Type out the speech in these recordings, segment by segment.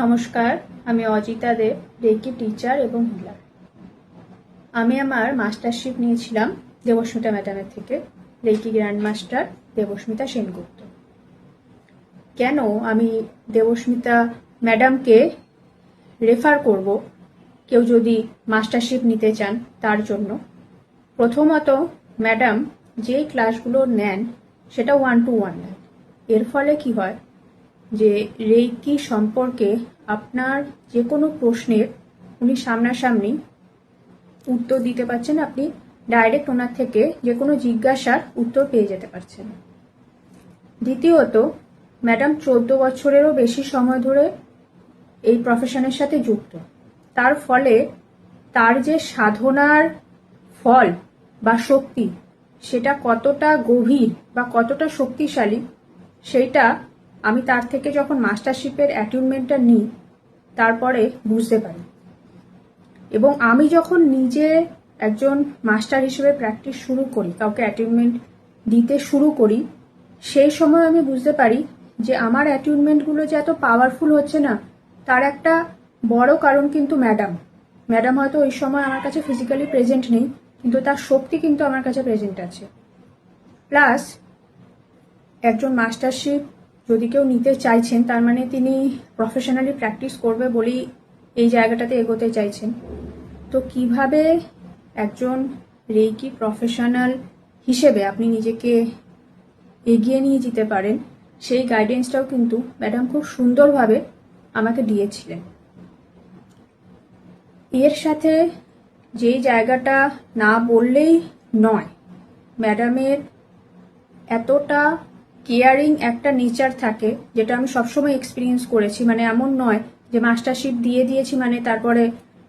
নমস্কার, আমি Ajita Deb, reiki teacher এবং হিলার। আমি আমার মাস্টারশিপ নিয়েছিলাম দেবস্মিতা ম্যাডামের থেকে, reiki grand master Debasmita Sengupta. কেন আমি দেবস্মিতা ম্যাডামকে রেফার করব কেউ যদি মাস্টারশিপ নিতে চান তার জন্য? প্রথমত, ম্যাডাম যেই ক্লাসগুলো নেন সেটা 1-to-1 নেন। এর ফলে কি হয় যে রেকি সম্পর্কে আপনার যে কোনো প্রশ্নের উনি সামনাসামনি উত্তর দিতে পারছেন, আপনি ডাইরেক্ট ওনার থেকে যে কোনো জিজ্ঞাসার উত্তর পেয়ে যেতে পারছেন। দ্বিতীয়ত, ম্যাডাম 14 বছরেরও বেশি সময় ধরে এই প্রফেশনের সাথে যুক্ত। তার ফলে তার যে সাধনার ফল বা শক্তি, সেটা কতটা গভীর বা কতটা শক্তিশালী সেইটা আমি তার থেকে যখন মাস্টারশিপের অ্যাটিউনমেন্টটা নিই তারপরে বুঝতে পারি। এবং আমি যখন নিজে একজন মাস্টার হিসেবে প্র্যাকটিস শুরু করি, কাউকে অ্যাটিউনমেন্ট দিতে শুরু করি, সেই সময় আমি বুঝতে পারি যে আমার অ্যাটিউনমেন্টগুলো যে এত পাওয়ারফুল হচ্ছে না, তার একটা বড় কারণ কিন্তু ম্যাডাম হয়তো ওই সময় আমার কাছে ফিজিক্যালি প্রেজেন্ট নেই, কিন্তু তার শক্তি কিন্তু আমার কাছে প্রেজেন্ট আছে। প্লাস একজন মাস্টারশিপ যদি কেউ নিতে চাইছেন, তার মানে তিনি প্রফেশনালি প্র্যাকটিস করবে বলেই এই জায়গাটাতে এগোতে চাইছেন। তো কিভাবে একজন রেকি প্রফেশনাল হিসেবে আপনি নিজেকে এগিয়ে নিয়ে যেতে পারেন, সেই গাইডেন্সটাও কিন্তু ম্যাডাম খুব সুন্দরভাবে আমাকে দিয়েছিলেন। এর সাথে যেই জায়গাটা না বললেই নয়, ম্যাডামের এতটা কেয়ারিং একটা নেচার থাকে, যেটা আমি সবসময় এক্সপিরিয়েন্স করেছি। মানে এমন নয় যে মাস্টারশিপ দিয়ে দিয়েছি মানে তারপরে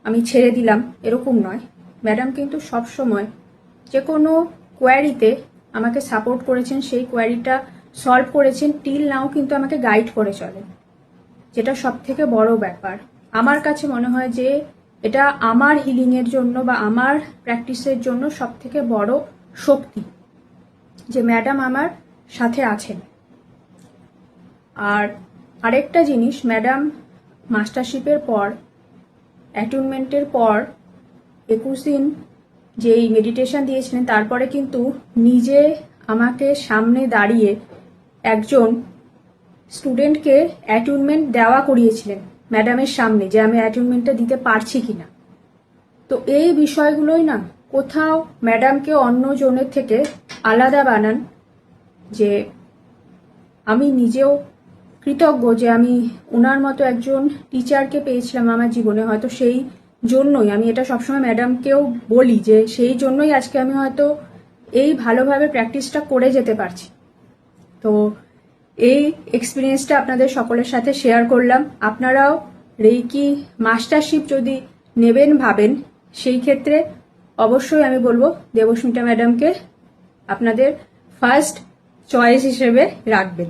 আমি ছেড়ে দিলাম, এরকম নয়। ম্যাডাম কিন্তু সবসময় যে কোনো কোয়ারিতে আমাকে সাপোর্ট করেছেন, সেই কোয়ারিটা সলভ করেছেন, টিল নাও কিন্তু আমাকে গাইড করে চলেন, যেটা সব থেকে বড় ব্যাপার। আমার কাছে মনে হয় যে এটা আমার হিলিংয়ের জন্য বা আমার প্র্যাকটিসের জন্য সব থেকে বড় শক্তি যে ম্যাডাম আমার সাথে আছেন। আর আরেকটা জিনিস, ম্যাডাম মাস্টারশিপের পর, অ্যাটিউনমেন্টের পর 21 দিন যেই মেডিটেশন দিয়েছিলেন, তারপরে কিন্তু নিজে আমাকে সামনে দাঁড়িয়ে একজন স্টুডেন্টকে অ্যাটিউনমেন্ট দেওয়া করিয়েছিলেন ম্যাডামের সামনে, যে আমি অ্যাটিউনমেন্টটা দিতে পারছি কিনা। তো এই বিষয়গুলোই না কোথাও ম্যাডামকে অন্য জনের থেকে আলাদা বানান, যে আমি নিজেও কৃতজ্ঞ যে আমি ওনার মতো একজন টিচারকে পেয়েছিলাম আমার জীবনে। হয়তো সেই জন্যই আমি এটা সবসময় ম্যাডামকেও বলি যে সেই জন্যই আজকে আমি হয়তো এই ভালোভাবে প্র্যাকটিসটা করে যেতে পারছি। তো এই এক্সপিরিয়েন্সটা আপনাদের সকলের সাথে শেয়ার করলাম। আপনারাও রেকি মাস্টারশিপ যদি নেবেন ভাবেন, সেই ক্ষেত্রে অবশ্যই আমি বলবো দেবস্মিতা ম্যাডামকে আপনাদের ফার্স্ট চয়েস হিসেবে রাখবেন।